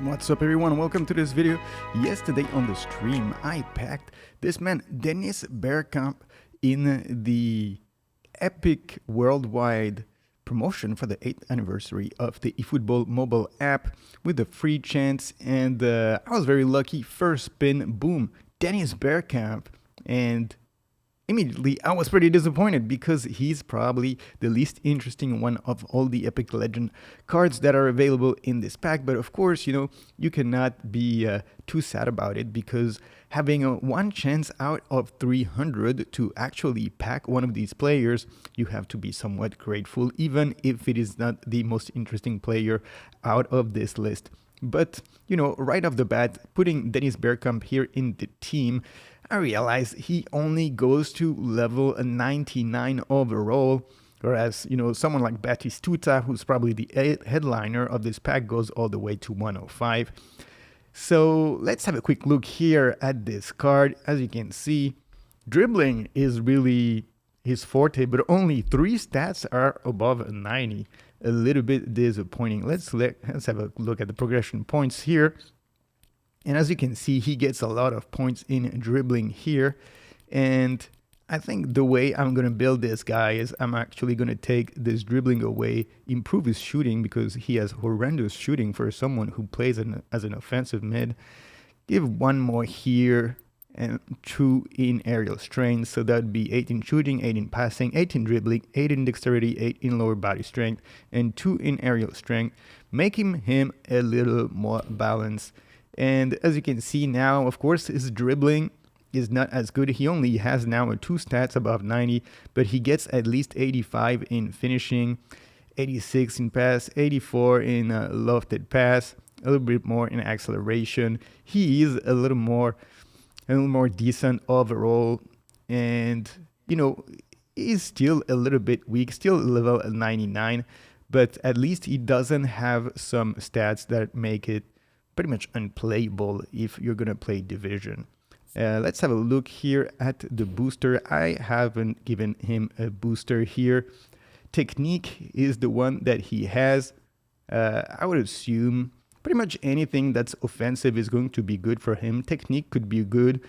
What's up everyone, welcome to this video. Yesterday on the stream I packed this man Dennis Bergkamp in the epic worldwide promotion for the 8th anniversary of the eFootball mobile app with a free chance, and I was very lucky. First spin, boom, Dennis Bergkamp, and immediately I was pretty disappointed because he's probably the least interesting one of all the epic legend cards that are available in this pack. But of course, you cannot be too sad about it, because having one chance out of 300 to actually pack one of these players, you have to be somewhat grateful, even if it is not the most interesting player out of this list. But, right off the bat, putting Dennis Bergkamp here in the team, I realized he only goes to level 99 overall, whereas, someone like Batistuta, who's probably the headliner of this pack, goes all the way to 105. So let's have a quick look here at this card. As you can see, dribbling is really his forte, but only 3 stats are above 90. A little bit disappointing. Let's have a look at the progression points here. And as you can see, he gets a lot of points in dribbling here. And I think the way I'm going to build this guy is I'm actually going to take this dribbling away, improve his shooting, because he has horrendous shooting for someone who plays as an offensive mid. Give 1 more here and 2 in aerial strength. So that would be 8 in shooting, 8 in passing, 8 in dribbling, 8 in dexterity, 8 in lower body strength, and 2 in aerial strength, making him a little more balanced. And as you can see now, of course, his dribbling is not as good. He only has now 2 stats above 90, but he gets at least 85 in finishing, 86 in pass, 84 in lofted pass, a little bit more in acceleration. He is a little more decent overall, and he's still a little bit weak, still level 99, but at least he doesn't have some stats that make it pretty much unplayable if you're gonna play division. Let's have a look here at the booster. I haven't given him a booster here. Technique is the one that he has. I would assume pretty much anything that's offensive is going to be good for him. Technique could be good.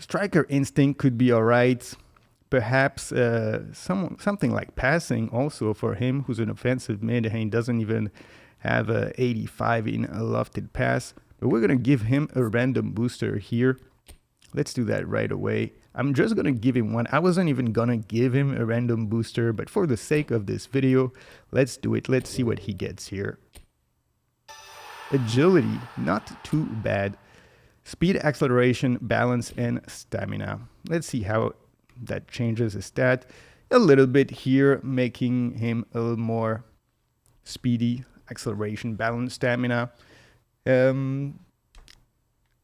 Striker instinct could be all right. Perhaps something like passing also for him, who's an offensive mid, and he doesn't even have 85 in a lofted pass. But we're going to give him a random booster here. Let's do that right away. I'm just going to give him one. I wasn't even going to give him a random booster, but for the sake of this video, let's do it. Let's see what he gets here. Agility, not too bad. Speed, acceleration, balance, and stamina. Let's see how that changes his stat a little bit here, making him a little more speedy. Acceleration, balance, stamina.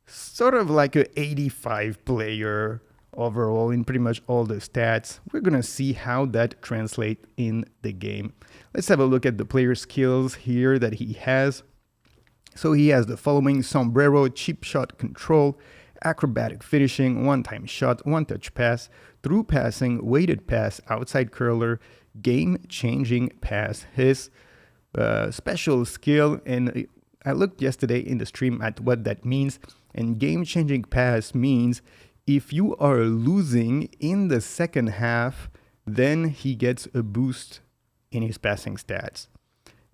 Sort of like an 85 player overall in pretty much all the stats. We're going to see how that translates in the game. Let's have a look at the player skills here that he has. So he has the following: sombrero, cheap shot control, acrobatic finishing, one-time shot, one-touch pass, through passing, weighted pass, outside curler, game-changing pass. His special skill, and I looked yesterday in the stream at what that means, and game-changing pass means if you are losing in the second half, then he gets a boost in his passing stats.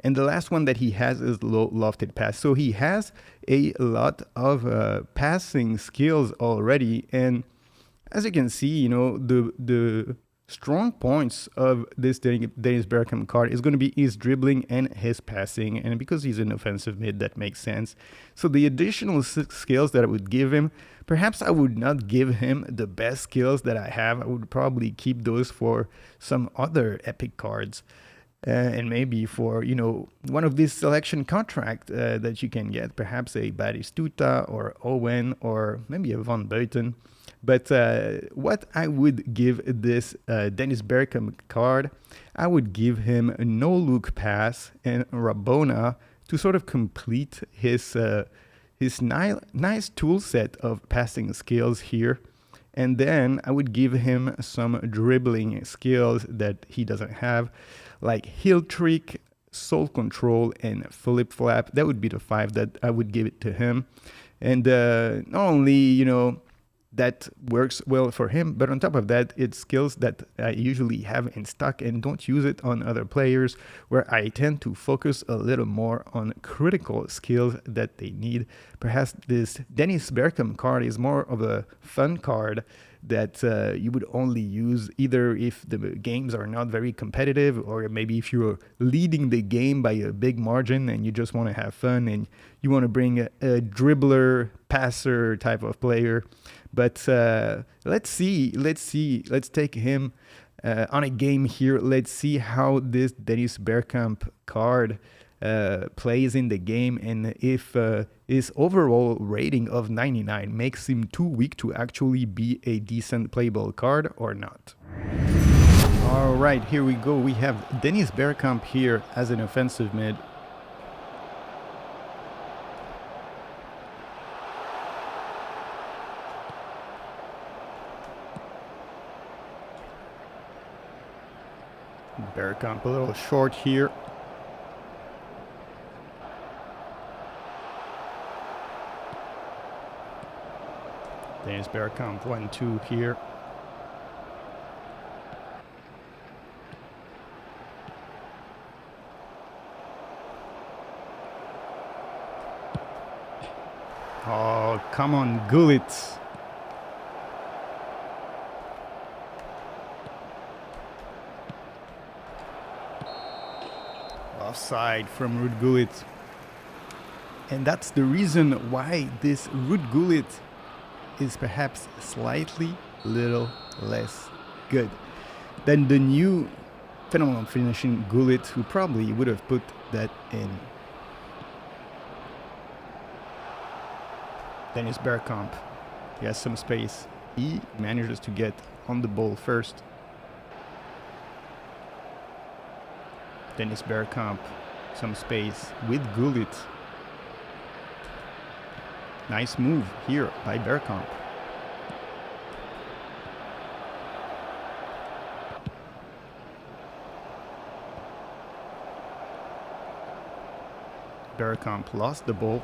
And the last one that he has is low lofted pass. So he has a lot of passing skills already, and as you can see, the strong points of this Dennis Bergkamp card is going to be his dribbling and his passing, and because he's an offensive mid, that makes sense. So the additional skills that I would give him, perhaps I would not give him the best skills that I have. I would probably keep those for some other epic cards, and maybe for one of these selection contract that you can get, perhaps a Batistuta or Owen or maybe a Van Buiten. But what I would give this Dennis Bergkamp card, I would give him a no-look pass and Rabona to sort of complete his nice tool set of passing skills here. And then I would give him some dribbling skills that he doesn't have, like heel trick, soul control, and flip flap. That would be the 5 that I would give it to him. And not only, you know, that works well for him, but on top of that, it's skills that I usually have in stock and don't use it on other players, where I tend to focus a little more on critical skills that they need. Perhaps this Dennis Bergkamp card is more of a fun card that you would only use either if the games are not very competitive, or maybe if you're leading the game by a big margin and you just want to have fun and you want to bring a dribbler, passer type of player. But let's take him on a game here. Let's see how this Dennis Bergkamp card plays in the game, and if his overall rating of 99 makes him too weak to actually be a decent playable card or not. All right, here we go. We have Dennis Bergkamp here as an offensive mid. Bergkamp a little short here. Dennis Bergkamp 1-2 here. Oh, come on, Gullit. Offside from Ruud Gullit. And that's the reason why this Ruud Gullit is perhaps slightly little less good than the new phenomenal finishing Gullit, who probably would have put that in. Dennis Bergkamp, he has some space. He manages to get on the ball first. Dennis Bergkamp, some space with Gullit. Nice move here by Bergkamp. Bergkamp lost the ball.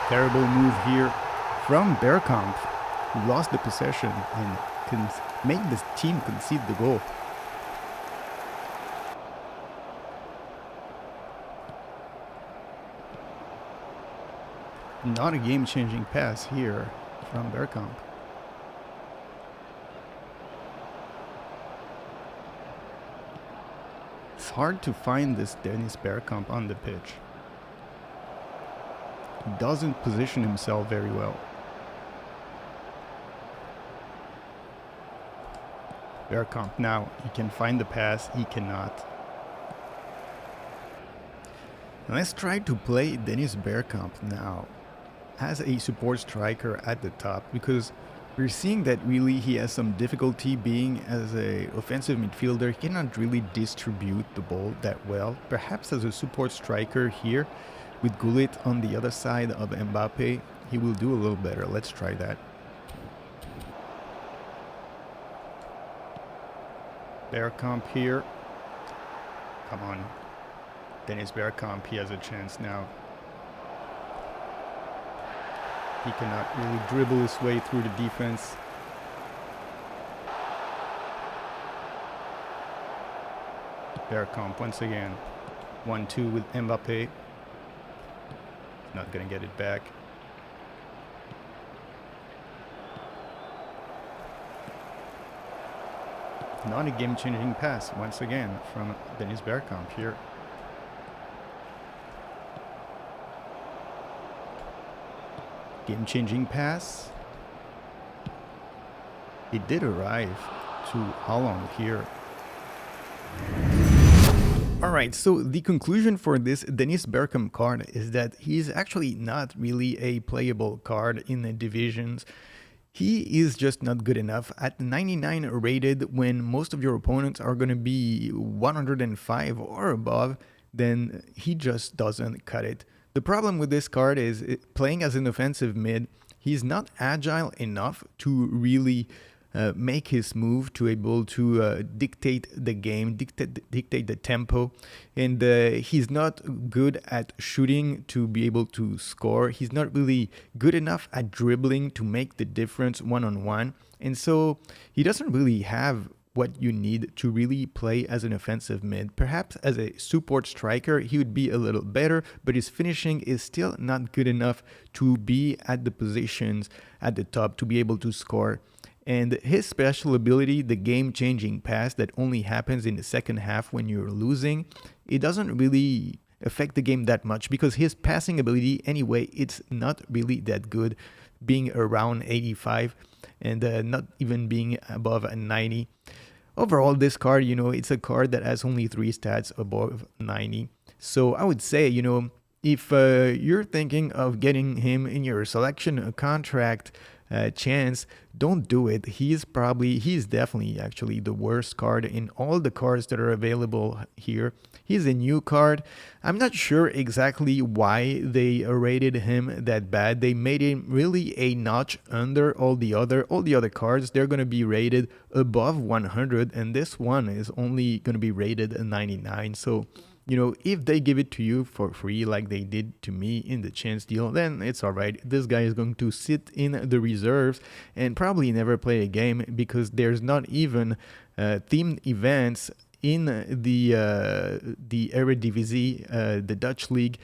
Terrible move here from Bergkamp, who lost the possession and can make this team concede the goal. Not a game-changing pass here from Bergkamp. It's hard to find this Dennis Bergkamp on the pitch. He doesn't position himself very well. Bergkamp now, he can find the pass, he cannot. And let's try to play Dennis Bergkamp now as a support striker at the top, because we're seeing that really he has some difficulty being as a offensive midfielder. He cannot really distribute the ball that well. Perhaps as a support striker here with Gullit on the other side of Mbappe, he will do a little better. Let's try that. Bergkamp here. Come on. Dennis Bergkamp, he has a chance now. He cannot really dribble his way through the defense. Bergkamp once again. 1-2 with Mbappe. Not going to get it back. Not a game-changing pass once again from Dennis Bergkamp here. Game-changing pass. It did arrive to Holland here. Alright, so the conclusion for this Dennis Bergkamp card is that he's actually not really a playable card in the divisions. He is just not good enough at 99 rated when most of your opponents are going to be 105 or above. Then he just doesn't cut it. The problem with this card is playing as an offensive mid, he's not agile enough to really make his move, to able to dictate the game, dictate the tempo. And he's not good at shooting to be able to score. He's not really good enough at dribbling to make the difference one-on-one. And so he doesn't really have what you need to really play as an offensive mid. Perhaps as a support striker, he would be a little better, but his finishing is still not good enough to be at the positions at the top to be able to score. And his special ability, the game-changing pass that only happens in the second half when you're losing, it doesn't really affect the game that much because his passing ability, anyway, it's not really that good, being around 85 and not even being above 90. Overall, this card, it's a card that has only 3 stats above 90. So I would say, if you're thinking of getting him in your selection, a contract chance, don't do it. He's definitely actually the worst card in all the cards that are available here. He's a new card. I'm not sure exactly why they rated him that bad. They made him really a notch under all the other cards. They're going to be rated above 100, and this one is only going to be rated 99. So if they give it to you for free like they did to me in the chance deal, then it's all right. This guy is going to sit in the reserves and probably never play a game because there's not even themed events in the Eredivisie, the Dutch league.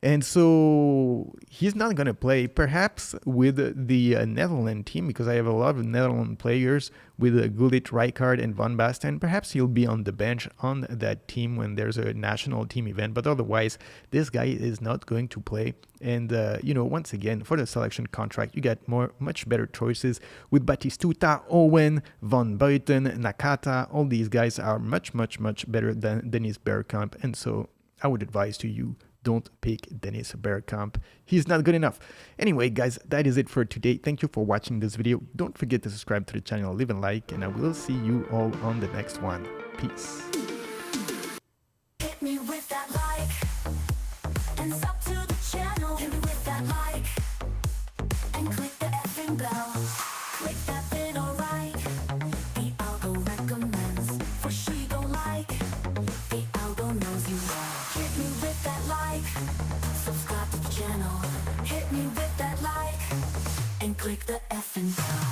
And so he's not going to play, perhaps with the Netherlands team, because I have a lot of Netherlands players with Gullit, Rijkaard, and Van Basten. Perhaps he'll be on the bench on that team when there's a national team event. But otherwise, this guy is not going to play. And, once again, for the selection contract, you get much better choices with Batistuta, Owen, Van Buiten, Nakata. All these guys are much, much, much better than Dennis Bergkamp. And so I would advise to you, don't pick Dennis Bergkamp. He's not good enough. Anyway, guys, that is it for today. Thank you for watching this video. Don't forget to subscribe to the channel, leave a like, and I will see you all on the next one. Peace. Hit me with that like, and sub to the channel. Hit me with that like, and click the effing bell. Click that bit, alright. The algo recommends, for she don't like. The algo knows you well. Hit me with that like, subscribe to the channel. Hit me with that like, and click the effing bell.